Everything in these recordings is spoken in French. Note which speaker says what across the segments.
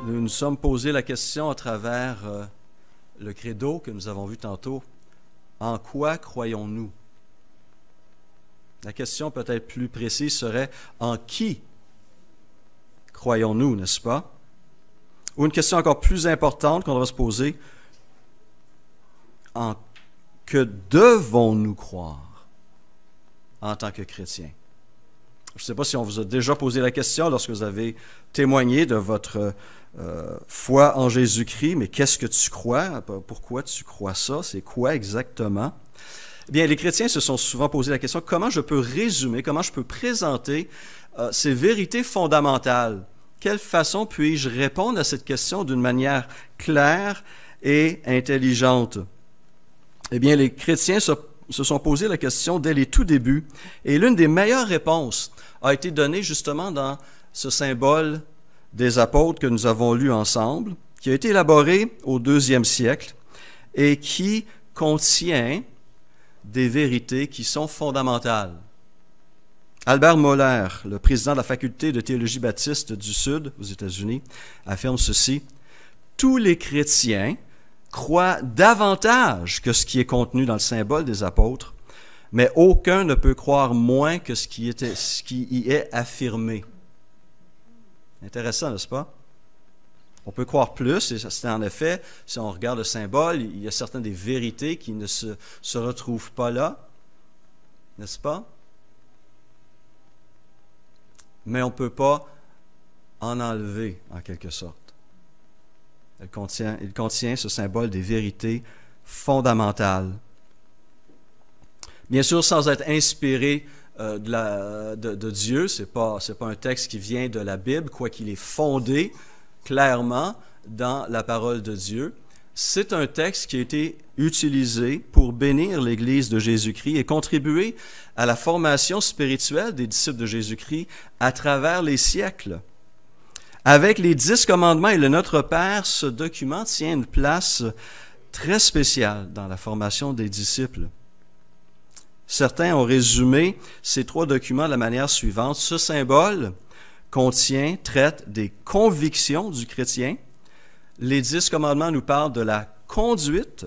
Speaker 1: Nous nous sommes posé la question à travers le credo que nous avons vu tantôt. En quoi croyons-nous? La question peut-être plus précise serait en qui croyons-nous, n'est-ce pas? Ou une question encore plus importante qu'on devrait se poser, en que devons-nous croire en tant que chrétiens? Je ne sais pas si on vous a déjà posé la question lorsque vous avez témoigné de votre foi en Jésus-Christ, mais qu'est-ce que tu crois? Pourquoi tu crois ça? C'est quoi exactement? Eh bien, les chrétiens se sont souvent posé la question, comment je peux résumer, comment je peux présenter ces vérités fondamentales? Quelle façon puis-je répondre à cette question d'une manière claire et intelligente? Eh bien, les chrétiens se sont posé la question dès les tout débuts, et l'une des meilleures réponses a été donnée justement dans ce symbole des apôtres que nous avons lu ensemble, qui a été élaboré au IIe siècle et qui contient des vérités qui sont fondamentales. Albert Mohler, le président de la faculté de théologie baptiste du Sud aux États-Unis, affirme ceci: « Tous les chrétiens croient davantage que ce qui est contenu dans le symbole des apôtres, mais aucun ne peut croire moins que ce qui y est affirmé. » Intéressant, n'est-ce pas? On peut croire plus, et c'est en effet, si on regarde le symbole, il y a certaines des vérités qui ne se retrouvent pas là, n'est-ce pas? Mais on ne peut pas en enlever, en quelque sorte. Il contient ce symbole des vérités fondamentales. Bien sûr, sans être inspiré de Dieu, c'est pas un texte qui vient de la Bible, quoiqu'il est fondé clairement dans la parole de Dieu. C'est un texte qui a été utilisé pour bénir l'Église de Jésus-Christ et contribuer à la formation spirituelle des disciples de Jésus-Christ à travers les siècles. Avec les 10 commandements et le Notre Père, ce document tient une place très spéciale dans la formation des disciples. Certains ont résumé ces 3 documents de la manière suivante. Ce symbole traite des convictions du chrétien. Les 10 commandements nous parlent de la conduite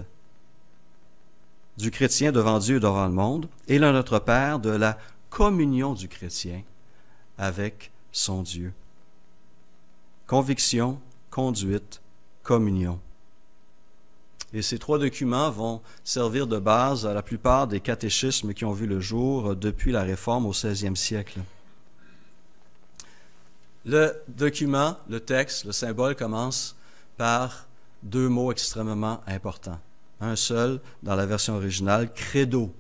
Speaker 1: du chrétien devant Dieu et devant le monde, et le Notre Père de la communion du chrétien avec son Dieu. Conviction, conduite, communion. Et ces 3 documents vont servir de base à la plupart des catéchismes qui ont vu le jour depuis la Réforme au XVIe siècle. Le document, le texte, le symbole commence par 2 mots extrêmement importants. Un seul dans la version originale, credo.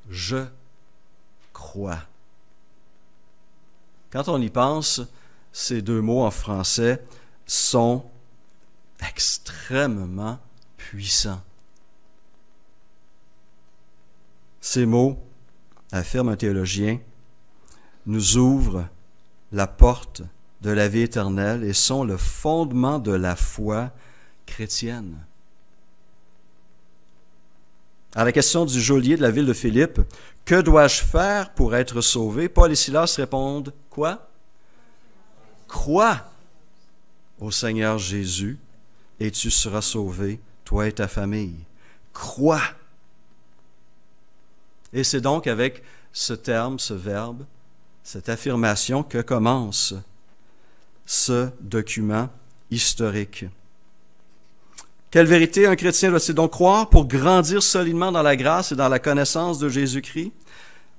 Speaker 1: Je crois. Quand on y pense, ces 2 mots en français sont extrêmement puissants. Ces mots, affirme un théologien, nous ouvrent la porte de la vie éternelle et sont le fondement de la foi chrétienne. À la question du geôlier de la ville de Philippe, « Que dois-je faire pour être sauvé? » Paul et Silas répondent, quoi? « Crois au Seigneur Jésus et tu seras sauvé, toi et ta famille. » Crois. Et c'est donc avec ce terme, ce verbe, cette affirmation que commence ce document historique. Quelle vérité un chrétien doit-il donc croire pour grandir solidement dans la grâce et dans la connaissance de Jésus-Christ?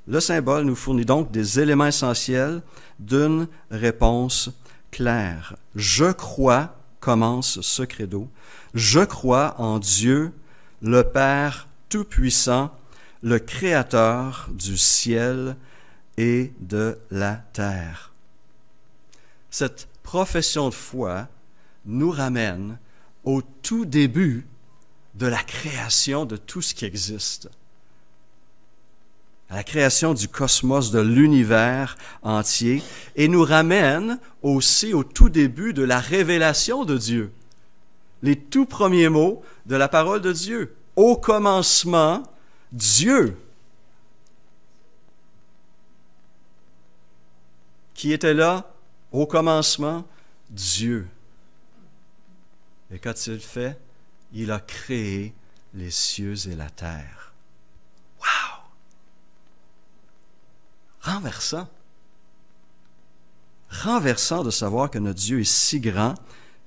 Speaker 1: Le symbole nous fournit donc des éléments essentiels d'une réponse claire. Je crois, commence ce credo, je crois en Dieu, le Père Tout-Puissant, le Créateur du ciel et de la terre. Cette profession de foi nous ramène au tout début de la création de tout ce qui existe. À la création du cosmos, de l'univers entier, et nous ramène aussi au tout début de la révélation de Dieu. Les tout premiers mots de la parole de Dieu. Au commencement, Dieu. Qui était là au commencement? Dieu. Et qu'a-t-il fait? Il a créé les cieux et la terre. Wow! Renversant. Renversant de savoir que notre Dieu est si grand,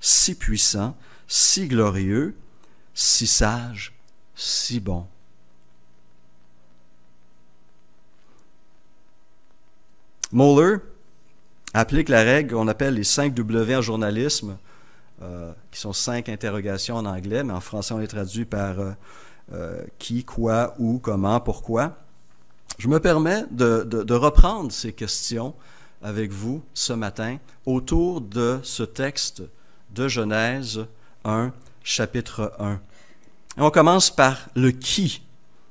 Speaker 1: si puissant, si glorieux, si sage, si bon. Moeller applique la règle qu'on appelle les 5 W en journalisme, qui sont 5 interrogations en anglais, mais en français on les traduit par qui, quoi, où, comment, pourquoi. Je me permets de reprendre ces questions avec vous ce matin autour de ce texte de Genèse 1, chapitre 1. Et on commence par le qui.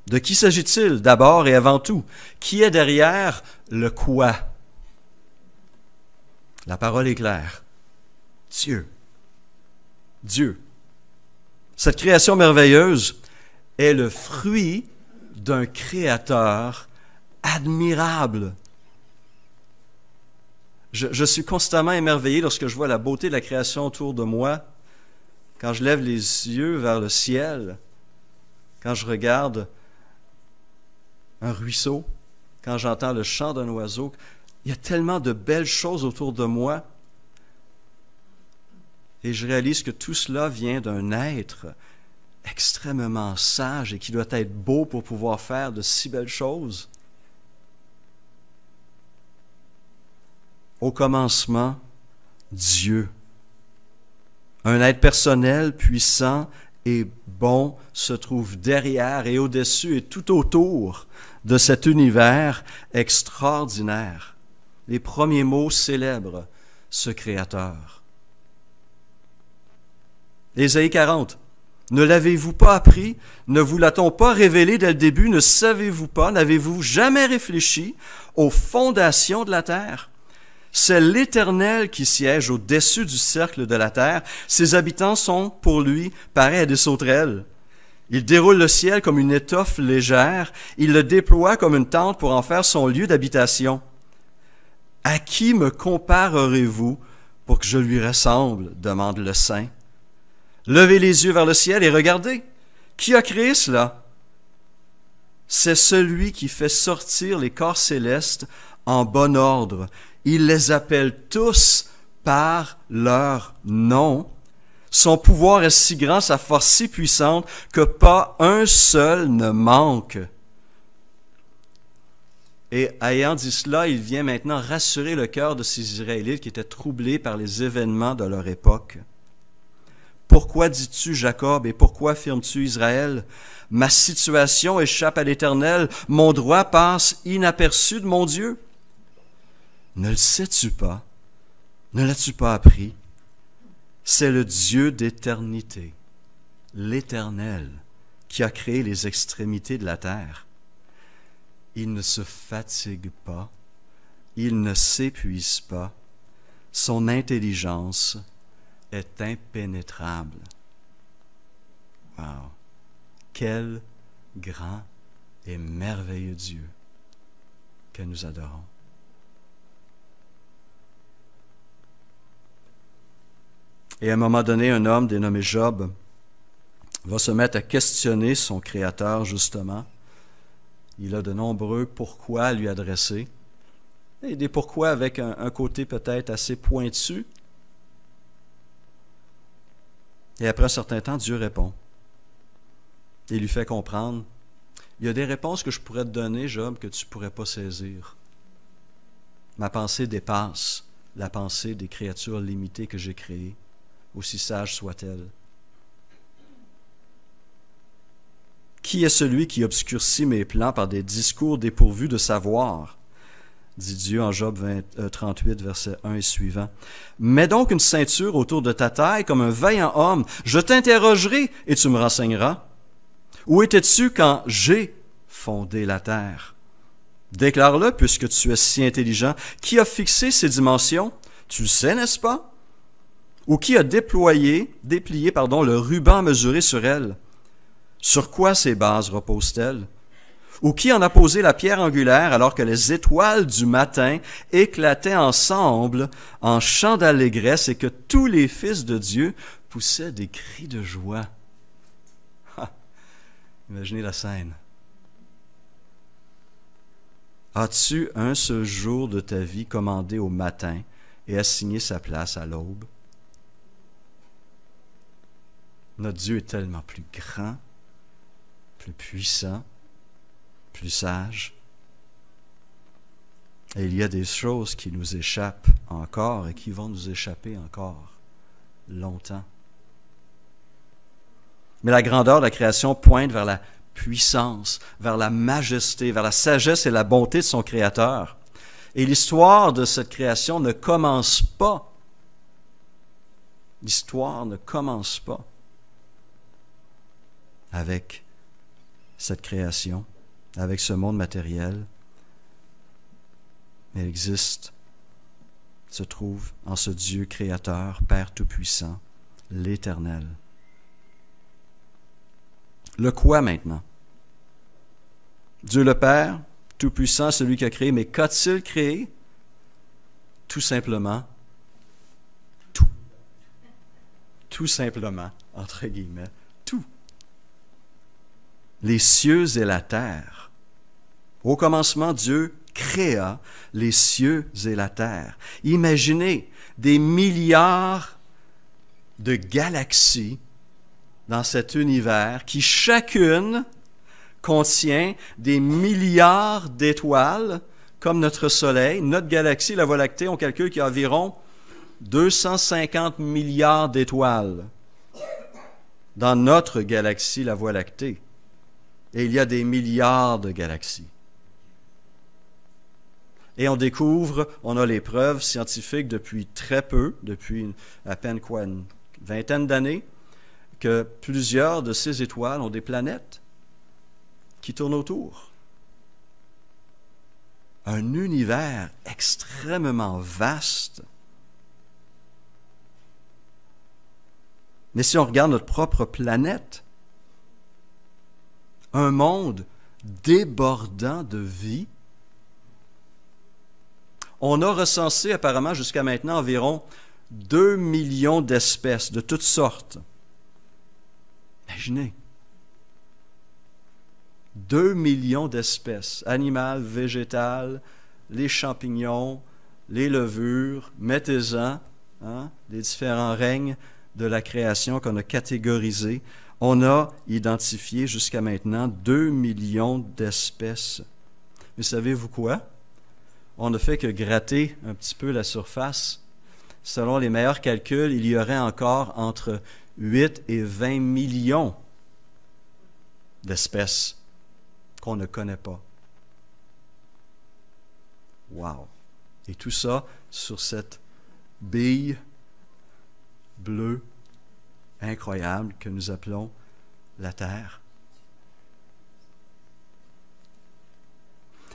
Speaker 1: De qui s'agit-il d'abord et avant tout? Qui est derrière le quoi? La parole est claire. Dieu. Dieu. Cette création merveilleuse est le fruit d'un créateur admirable. Je suis constamment émerveillé lorsque je vois la beauté de la création autour de moi, quand je lève les yeux vers le ciel, quand je regarde un ruisseau, quand j'entends le chant d'un oiseau. Il y a tellement de belles choses autour de moi. Et je réalise que tout cela vient d'un être extrêmement sage et qui doit être beau pour pouvoir faire de si belles choses. Au commencement, Dieu. Un être personnel, puissant et bon se trouve derrière et au-dessus et tout autour de cet univers extraordinaire. Les premiers mots célèbrent ce Créateur. Ésaïe 40. Ne l'avez-vous pas appris? Ne vous l'a-t-on pas révélé dès le début? Ne savez-vous pas? N'avez-vous jamais réfléchi aux fondations de la terre? C'est l'Éternel qui siège au-dessus du cercle de la terre. Ses habitants sont, pour lui, pareils à des sauterelles. Il déroule le ciel comme une étoffe légère. Il le déploie comme une tente pour en faire son lieu d'habitation. À qui me comparerez-vous pour que je lui ressemble? Demande le Saint. Levez les yeux vers le ciel et regardez. Qui a créé cela? C'est celui qui fait sortir les corps célestes en bon ordre. Il les appelle tous par leur nom. Son pouvoir est si grand, sa force si puissante, que pas un seul ne manque. Et ayant dit cela, il vient maintenant rassurer le cœur de ces Israélites qui étaient troublés par les événements de leur époque. Pourquoi dis-tu, Jacob, et pourquoi affirmes-tu, Israël? Ma situation échappe à l'Éternel, mon droit passe inaperçu de mon Dieu. Ne le sais-tu pas? Ne l'as-tu pas appris? C'est le Dieu d'éternité, l'Éternel, qui a créé les extrémités de la terre. Il ne se fatigue pas, il ne s'épuise pas, son intelligence est impénétrable. Wow! Quel grand et merveilleux Dieu que nous adorons. Et à un moment donné, un homme dénommé Job va se mettre à questionner son Créateur, justement. Il a de nombreux pourquoi à lui adresser, et des pourquoi avec un côté peut-être assez pointu. Et après un certain temps, Dieu répond. Et lui fait comprendre, il y a des réponses que je pourrais te donner, Job, que tu ne pourrais pas saisir. Ma pensée dépasse la pensée des créatures limitées que j'ai créées, aussi sages soient-elles. Qui est celui qui obscurcit mes plans par des discours dépourvus de savoir? Dit Dieu en Job 38, versets 1 et suivant. Mets donc une ceinture autour de ta taille comme un vaillant homme. Je t'interrogerai et tu me renseigneras. Où étais-tu quand j'ai fondé la terre? Déclare-le puisque tu es si intelligent. Qui a fixé ses dimensions? Tu le sais, n'est-ce pas? Ou qui a déplié le ruban mesuré sur elle? Sur quoi ces bases reposent-elles? Ou qui en a posé la pierre angulaire alors que les étoiles du matin éclataient ensemble en chants d'allégresse et que tous les fils de Dieu poussaient des cris de joie? Ah, imaginez la scène. As-tu un seul jour de ta vie commandé au matin et assigné sa place à l'aube? Notre Dieu est tellement plus grand, plus puissant, plus sage. Et il y a des choses qui nous échappent encore et qui vont nous échapper encore longtemps. Mais la grandeur de la création pointe vers la puissance, vers la majesté, vers la sagesse et la bonté de son Créateur. Et l'histoire de cette création ne commence pas. L'histoire ne commence pas avec cette création, avec ce monde matériel. Mais elle existe, se trouve en ce Dieu créateur, Père Tout-Puissant, l'Éternel. Le quoi maintenant? Dieu le Père, Tout-Puissant, celui qui a créé, mais qu'a-t-il créé? Tout simplement, tout. Tout simplement, entre guillemets, tout. Les cieux et la terre. Au commencement, Dieu créa les cieux et la terre. Imaginez des milliards de galaxies dans cet univers qui chacune contient des milliards d'étoiles comme notre Soleil. Notre galaxie, la Voie lactée, on calcule qu'il y a environ 250 milliards d'étoiles dans notre galaxie, la Voie lactée. Et il y a des milliards de galaxies. Et on découvre, on a les preuves scientifiques depuis très peu, depuis à peine une vingtaine d'années, que plusieurs de ces étoiles ont des planètes qui tournent autour. Un univers extrêmement vaste. Mais si on regarde notre propre planète, un monde débordant de vie, on a recensé apparemment jusqu'à maintenant environ 2 millions d'espèces de toutes sortes. Imaginez. 2 millions d'espèces, animales, végétales, les champignons, les levures, mettez-en, les différents règnes de la création qu'on a catégorisés. On a identifié jusqu'à maintenant 2 millions d'espèces. Mais savez-vous quoi? On ne fait que gratter un petit peu la surface. Selon les meilleurs calculs, il y aurait encore entre 8 et 20 millions d'espèces qu'on ne connaît pas. Wow! Et tout ça sur cette bille bleue incroyable que nous appelons la Terre.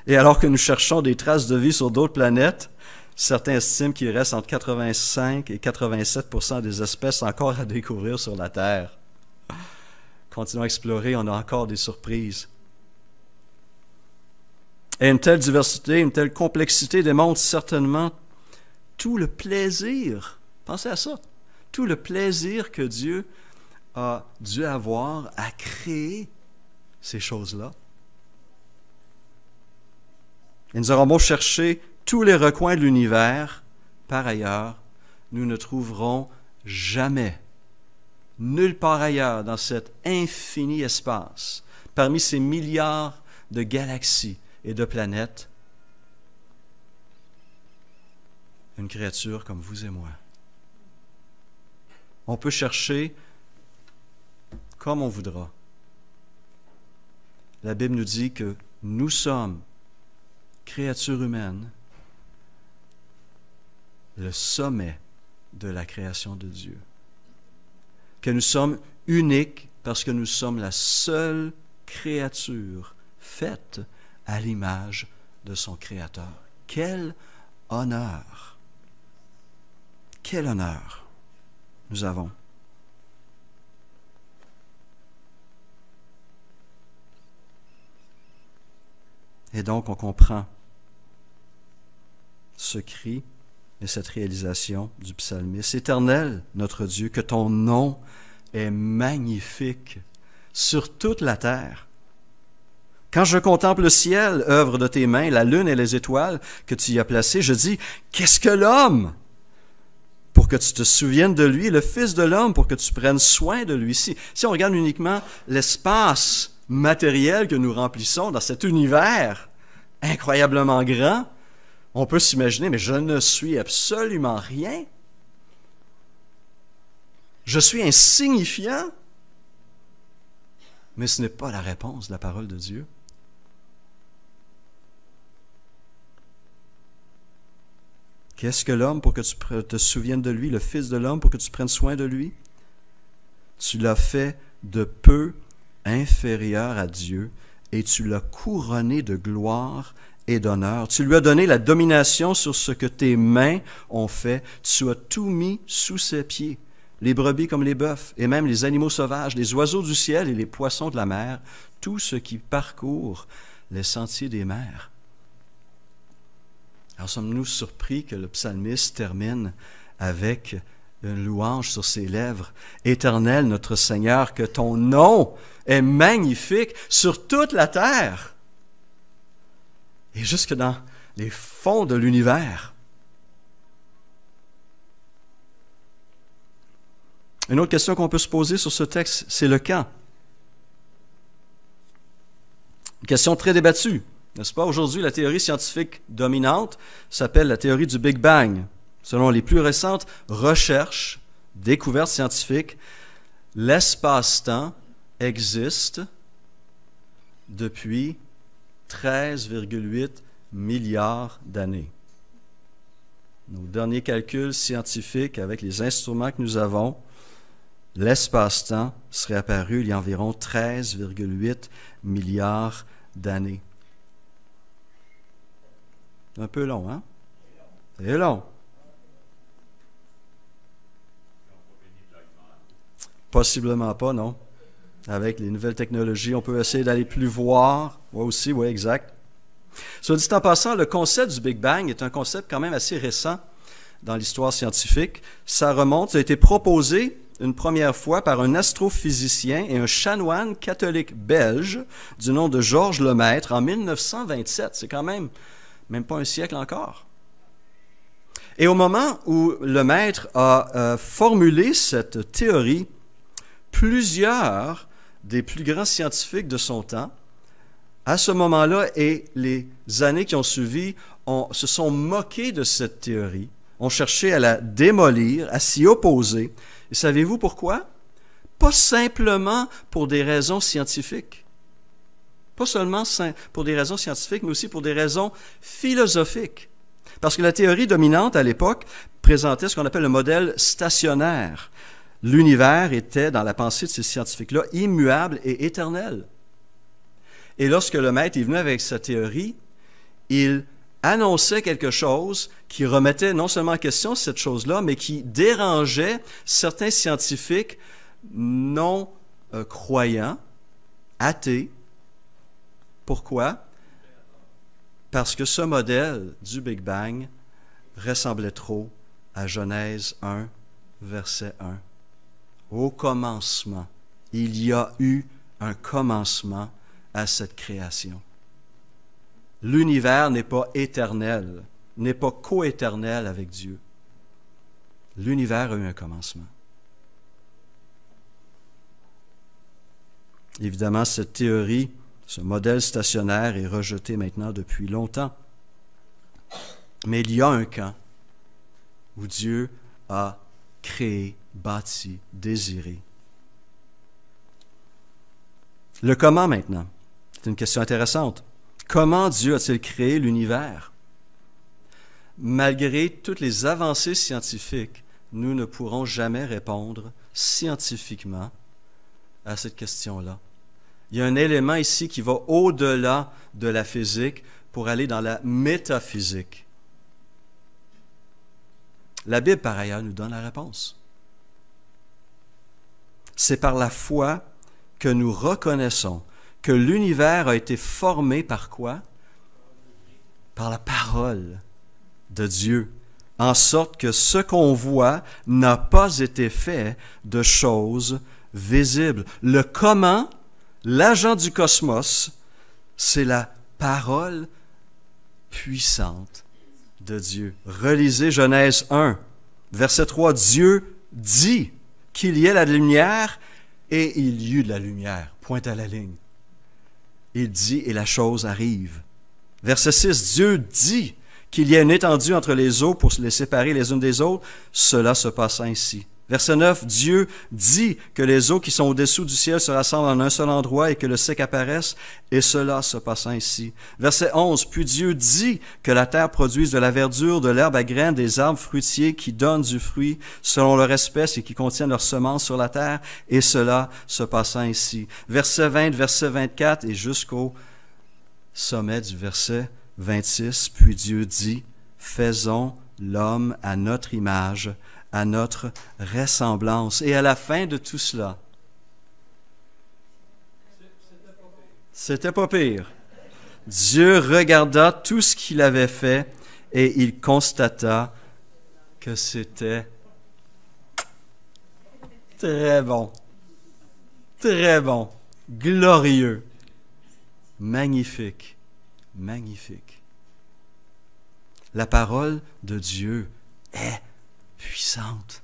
Speaker 1: Et alors que nous cherchons des traces de vie sur d'autres planètes, certains estiment qu'il reste entre 85 et 87% des espèces encore à découvrir sur la Terre. Continuons à explorer, on a encore des surprises. Et une telle diversité, une telle complexité démontre certainement tout le plaisir, pensez à ça, tout le plaisir que Dieu a dû avoir à créer ces choses-là. Et nous aurons beau chercher tous les recoins de l'univers, par ailleurs, nous ne trouverons jamais, nulle part ailleurs dans cet infini espace, parmi ces milliards de galaxies et de planètes, une créature comme vous et moi. On peut chercher comme on voudra. La Bible nous dit que nous sommes créatures humaines, le sommet de la création de Dieu. Que nous sommes uniques parce que nous sommes la seule créature faite à l'image de son Créateur. Quel honneur! Quel honneur nous avons! Et donc, on comprend ce cri et cette réalisation du psalmiste. Éternel, notre Dieu, que ton nom est magnifique sur toute la terre. Quand je contemple le ciel, œuvre de tes mains, la lune et les étoiles que tu y as placées, je dis, qu'est-ce que l'homme pour que tu te souviennes de lui, le Fils de l'homme pour que tu prennes soin de lui. Si on regarde uniquement l'espace matériel que nous remplissons dans cet univers incroyablement grand, on peut s'imaginer, mais je ne suis absolument rien. Je suis insignifiant. Mais ce n'est pas la réponse de la parole de Dieu. Qu'est-ce que l'homme pour que tu te souviennes de lui, le Fils de l'homme pour que tu prennes soin de lui? Tu l'as fait de peu inférieur à Dieu et tu l'as couronné de gloire et d'honneur. Tu lui as donné la domination sur ce que tes mains ont fait. Tu as tout mis sous ses pieds, les brebis comme les bœufs, et même les animaux sauvages, les oiseaux du ciel et les poissons de la mer, tout ce qui parcourt les sentiers des mers. Alors sommes-nous surpris que le psalmiste termine avec une louange sur ses lèvres. Éternel, notre Seigneur, que ton nom est magnifique sur toute la terre et jusque dans les fonds de l'univers. Une autre question qu'on peut se poser sur ce texte, c'est le quand. Une question très débattue, n'est-ce pas? Aujourd'hui, la théorie scientifique dominante s'appelle la théorie du Big Bang. Selon les plus récentes recherches, découvertes scientifiques, l'espace-temps existe depuis 13,8 milliards d'années. Nos derniers calculs scientifiques avec les instruments que nous avons, l'espace-temps serait apparu il y a environ 13,8 milliards d'années. Un peu long, hein? C'est long. Possiblement pas, non. Avec les nouvelles technologies, on peut essayer d'aller plus voir. Moi aussi, oui, exact. Soit dit en passant, le concept du Big Bang est un concept quand même assez récent dans l'histoire scientifique. Ça a été proposé une première fois par un astrophysicien et un chanoine catholique belge du nom de Georges Lemaître en 1927. C'est quand même pas un siècle encore. Et au moment où Lemaître a formulé cette théorie, plusieurs des plus grands scientifiques de son temps, à ce moment-là et les années qui ont suivi, se sont moqués de cette théorie, ont cherché à la démolir, à s'y opposer. Et savez-vous pourquoi? Pas simplement pour des raisons scientifiques. Pas seulement pour des raisons scientifiques, mais aussi pour des raisons philosophiques. Parce que la théorie dominante à l'époque présentait ce qu'on appelle le modèle stationnaire. L'univers était, dans la pensée de ces scientifiques-là, immuable et éternel. Et lorsque Lemaître est venu avec sa théorie, il annonçait quelque chose qui remettait non seulement en question cette chose-là, mais qui dérangeait certains scientifiques non croyants, athées. Pourquoi? Parce que ce modèle du Big Bang ressemblait trop à Genèse 1, verset 1. Au commencement, il y a eu un commencement à cette création. L'univers n'est pas éternel, n'est pas coéternel avec Dieu. L'univers a eu un commencement. Évidemment, cette théorie, ce modèle stationnaire est rejeté maintenant depuis longtemps. Mais il y a un camp où Dieu a créé, bâti, désiré. Le comment maintenant? C'est une question intéressante. Comment Dieu a-t-il créé l'univers? Malgré toutes les avancées scientifiques, nous ne pourrons jamais répondre scientifiquement à cette question-là. Il y a un élément ici qui va au-delà de la physique pour aller dans la métaphysique. La Bible, par ailleurs, nous donne la réponse. C'est par la foi que nous reconnaissons que l'univers a été formé par quoi? par la parole de Dieu, en sorte que ce qu'on voit n'a pas été fait de choses visibles. Le comment, l'agent du cosmos, c'est la parole puissante de Dieu. Relisez Genèse 1, verset 3. Dieu dit qu'il y ait la lumière et il y eut de la lumière. Pointe à la ligne. Il dit et la chose arrive. Verset 6. Dieu dit qu'il y ait une étendue entre les eaux pour les séparer les unes des autres. Cela se passa ainsi. Verset 9. Dieu dit que les eaux qui sont au-dessous du ciel se rassemblent en un seul endroit et que le sec apparaisse, et cela se passa ainsi. Verset 11. Puis Dieu dit que la terre produise de la verdure, de l'herbe à graines, des arbres fruitiers qui donnent du fruit selon leur espèce et qui contiennent leurs semences sur la terre, et cela se passa ainsi. Verset 20, verset 24 et jusqu'au sommet du verset 26. Puis Dieu dit, faisons l'homme à notre image, à notre ressemblance. Et à la fin de tout cela, c'était pas pire. Dieu regarda tout ce qu'il avait fait et il constata que c'était très bon, glorieux, magnifique, magnifique. La parole de Dieu est puissante.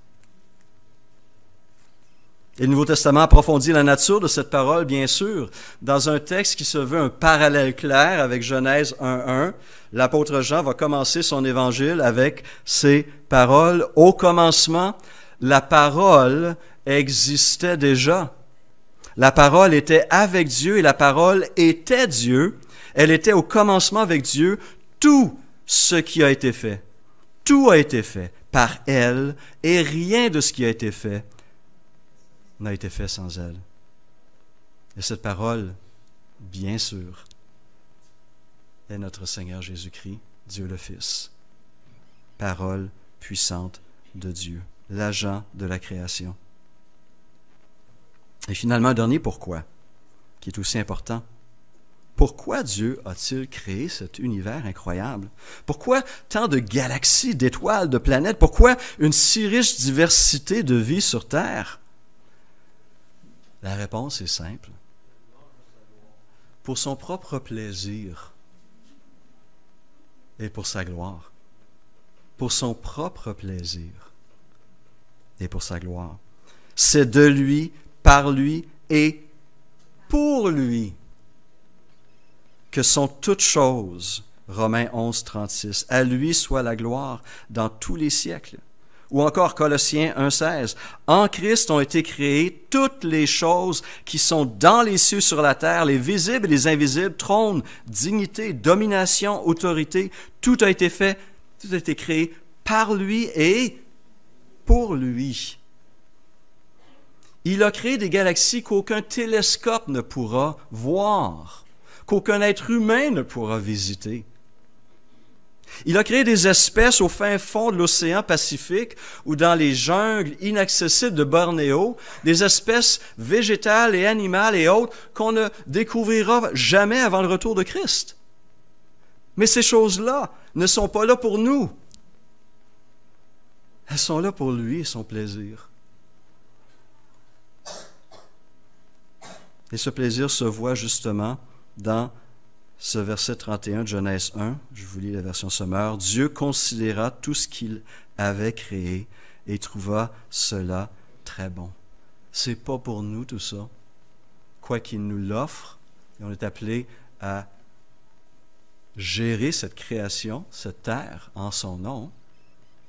Speaker 1: Et le Nouveau Testament approfondit la nature de cette parole, bien sûr, dans un texte qui se veut un parallèle clair avec Genèse 1.1. L'apôtre Jean va commencer son évangile avec ces paroles. Au commencement, la parole existait déjà. La parole était avec Dieu et la parole était Dieu. Elle était au commencement avec Dieu. Tout ce qui a été fait, tout a été fait par elle, et rien de ce qui a été fait n'a été fait sans elle. Et cette parole, bien sûr, est notre Seigneur Jésus-Christ, Dieu le Fils. Parole puissante de Dieu, l'agent de la création. Et finalement, un dernier pourquoi, qui est aussi important. Pourquoi Dieu a-t-il créé cet univers incroyable? Pourquoi tant de galaxies, d'étoiles, de planètes? Pourquoi une si riche diversité de vie sur Terre? La réponse est simple. Pour son propre plaisir et pour sa gloire. Pour son propre plaisir et pour sa gloire. C'est de lui, par lui et pour lui que sont toutes choses, Romains 11, 36. À lui soit la gloire dans tous les siècles. Ou encore Colossiens 1, 16. En Christ ont été créées toutes les choses qui sont dans les cieux sur la terre, les visibles et les invisibles, trône, dignité, domination, autorité. Tout a été fait, tout a été créé par lui et pour lui. Il a créé des galaxies qu'aucun télescope ne pourra voir, qu'aucun être humain ne pourra visiter. Il a créé des espèces au fin fond de l'océan Pacifique ou dans les jungles inaccessibles de Bornéo, des espèces végétales et animales et autres qu'on ne découvrira jamais avant le retour de Christ. Mais ces choses-là ne sont pas là pour nous. Elles sont là pour lui et son plaisir. Et ce plaisir se voit justement dans ce verset 31 de Genèse 1, je vous lis la version sommaire. Dieu considéra tout ce qu'il avait créé et trouva cela très bon. C'est pas pour nous tout ça. Quoi qu'il nous l'offre, et on est appelé à gérer cette création, cette terre, en son nom,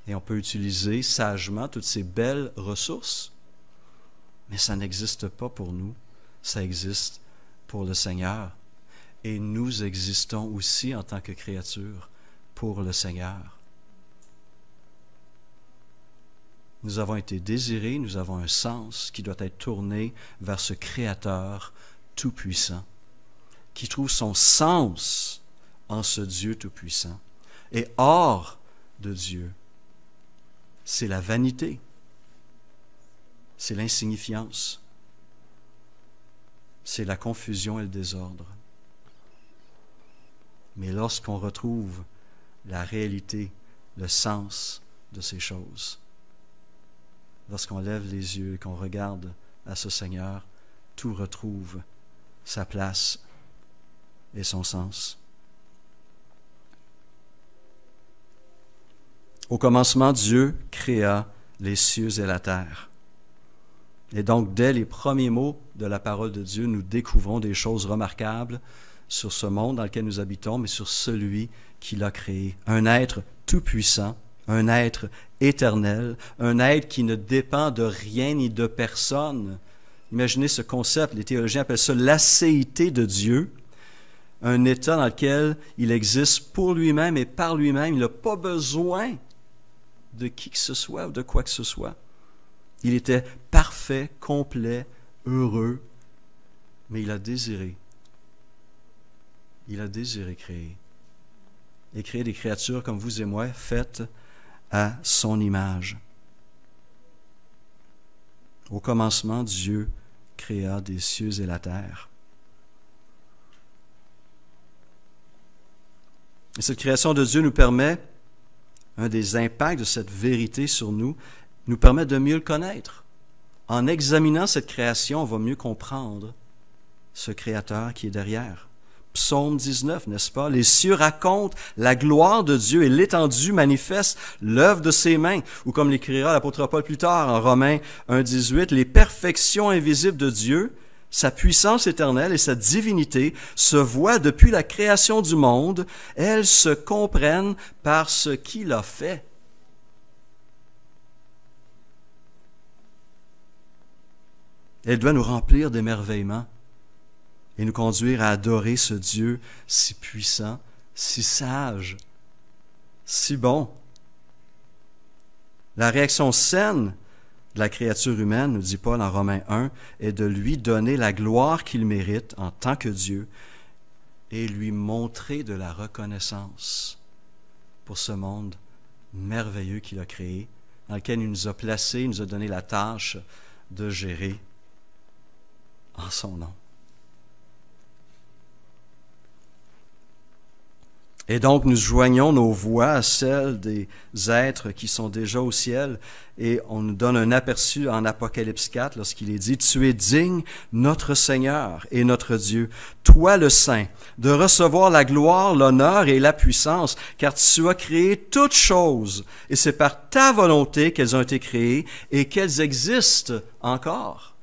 Speaker 1: et on peut utiliser sagement toutes ces belles ressources, mais ça n'existe pas pour nous, ça existe pour le Seigneur. Et nous existons aussi en tant que créatures pour le Seigneur. Nous avons été désirés, nous avons un sens qui doit être tourné vers ce Créateur tout-puissant, qui trouve son sens en ce Dieu tout-puissant. Et hors de Dieu, c'est la vanité, c'est l'insignifiance, c'est la confusion et le désordre. Mais lorsqu'on retrouve la réalité, le sens de ces choses. Lorsqu'on lève les yeux et qu'on regarde à ce Seigneur, tout retrouve sa place et son sens. Au commencement, Dieu créa les cieux et la terre. Et donc, dès les premiers mots de la parole de Dieu, nous découvrons des choses remarquables sur ce monde dans lequel nous habitons, mais sur celui qui l'a créé. Un être tout-puissant, un être éternel, un être qui ne dépend de rien ni de personne. Imaginez ce concept, les théologiens appellent ça l'acéité de Dieu, un état dans lequel il existe pour lui-même et par lui-même. Il n'a pas besoin de qui que ce soit ou de quoi que ce soit. Il était parfait, complet, heureux, mais il a désiré créer. Et créer des créatures comme vous et moi, faites à son image. Au commencement, Dieu créa des cieux et la terre. Et cette création de Dieu nous permet, un des impacts de cette vérité sur nous permet de mieux le connaître. En examinant cette création, on va mieux comprendre ce Créateur qui est derrière. Psaume 19, n'est-ce pas? Les cieux racontent la gloire de Dieu et l'étendue manifeste l'œuvre de ses mains. Ou comme l'écrira l'apôtre Paul plus tard en Romains 1,18, les perfections invisibles de Dieu, sa puissance éternelle et sa divinité se voient depuis la création du monde. Elles se comprennent par ce qu'il a fait. Elle doit nous remplir d'émerveillement et nous conduire à adorer ce Dieu si puissant, si sage, si bon. La réaction saine de la créature humaine, nous dit Paul en Romains 1, est de lui donner la gloire qu'il mérite en tant que Dieu et lui montrer de la reconnaissance pour ce monde merveilleux qu'il a créé, dans lequel il nous a placés, il nous a donné la tâche de gérer en son nom. Et donc, nous joignons nos voix à celles des êtres qui sont déjà au ciel et on nous donne un aperçu en Apocalypse 4 lorsqu'il est dit « Tu es digne, notre Seigneur et notre Dieu, toi le Saint, de recevoir la gloire, l'honneur et la puissance, car tu as créé toutes choses et c'est par ta volonté qu'elles ont été créées et qu'elles existent encore. »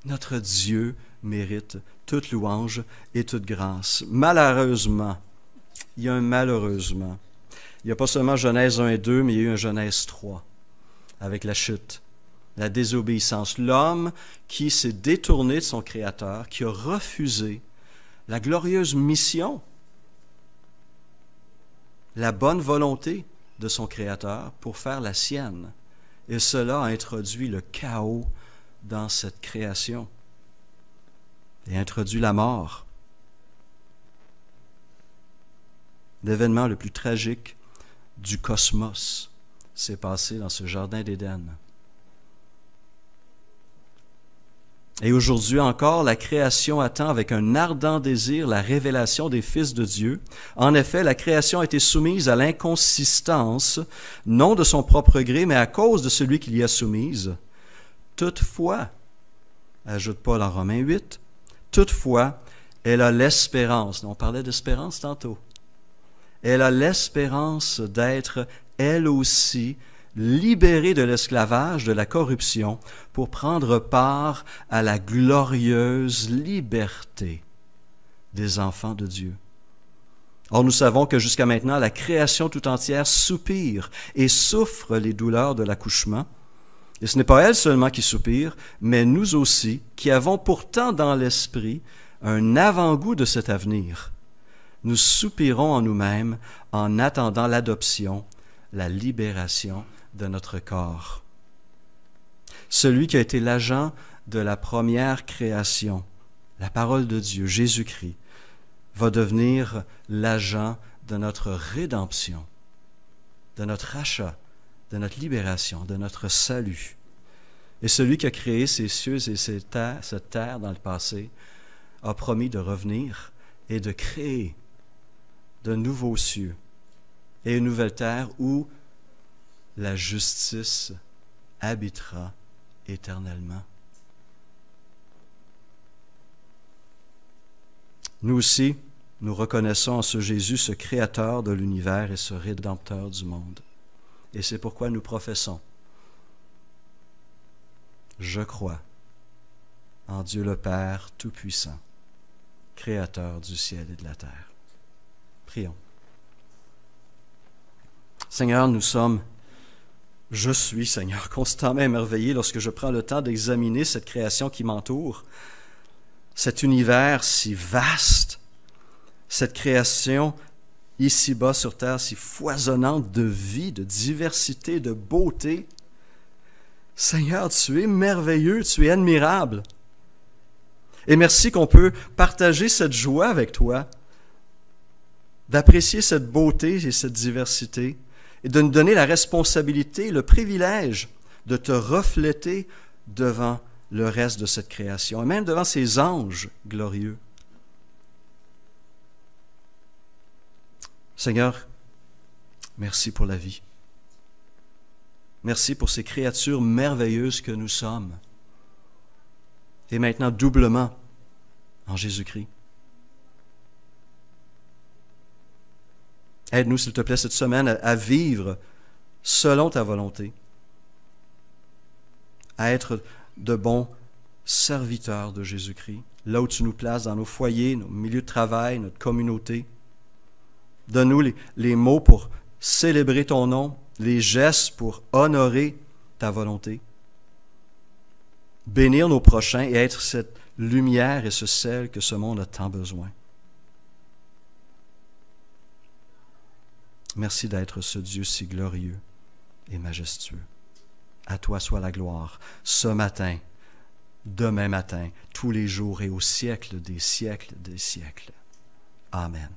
Speaker 1: Notre Dieu mérite toute louange et toute grâce. Malheureusement, il y a un malheureusement. Il n'y a pas seulement Genèse 1 et 2, mais il y a eu un Genèse 3, avec la chute, la désobéissance. L'homme qui s'est détourné de son Créateur, qui a refusé la glorieuse mission, la bonne volonté de son Créateur pour faire la sienne. Et cela a introduit le chaos dans cette création et introduit la mort. L'événement le plus tragique du cosmos s'est passé dans ce jardin d'Éden. Et aujourd'hui encore, la création attend avec un ardent désir la révélation des fils de Dieu. En effet, la création a été soumise à l'inconsistance, non de son propre gré, mais à cause de celui qui l'y a soumise. Toutefois, ajoute Paul en Romains 8, toutefois, elle a l'espérance. On parlait d'espérance tantôt. Elle a l'espérance d'être, elle aussi, libérée de l'esclavage, de la corruption, pour prendre part à la glorieuse liberté des enfants de Dieu. Or, nous savons que jusqu'à maintenant, la création tout entière soupire et souffre les douleurs de l'accouchement. Et ce n'est pas elle seulement qui soupire, mais nous aussi, qui avons pourtant dans l'esprit un avant-goût de cet avenir. Nous soupirons en nous-mêmes en attendant l'adoption, la libération de notre corps. Celui qui a été l'agent de la première création, la parole de Dieu, Jésus-Christ, va devenir l'agent de notre rédemption, de notre rachat, de notre libération, de notre salut. Et celui qui a créé ces cieux et cette terre dans le passé a promis de revenir et de créer de nouveaux cieux et une nouvelle terre où la justice habitera éternellement. Nous aussi, nous reconnaissons en ce Jésus ce Créateur de l'univers et ce Rédempteur du monde. Et c'est pourquoi nous professons: je crois en Dieu le Père Tout-Puissant, Créateur du ciel et de la terre. Prions. Seigneur, je suis, Seigneur, constamment émerveillé lorsque je prends le temps d'examiner cette création qui m'entoure, cet univers si vaste, cette création ici-bas sur terre si foisonnante de vie, de diversité, de beauté. Seigneur, tu es merveilleux, tu es admirable. Et merci qu'on peut partager cette joie avec toi, d'apprécier cette beauté et cette diversité, et de nous donner la responsabilité, le privilège de te refléter devant le reste de cette création, et même devant ces anges glorieux. Seigneur, merci pour la vie. Merci pour ces créatures merveilleuses que nous sommes. Et maintenant doublement en Jésus-Christ. Aide-nous, s'il te plaît, cette semaine à vivre selon ta volonté, à être de bons serviteurs de Jésus-Christ, là où tu nous places dans nos foyers, nos milieux de travail, notre communauté. Donne-nous les mots pour célébrer ton nom, les gestes pour honorer ta volonté. Bénir nos prochains et être cette lumière et ce sel que ce monde a tant besoin. Merci d'être ce Dieu si glorieux et majestueux. À toi soit la gloire, ce matin, demain matin, tous les jours et au siècle des siècles des siècles. Amen.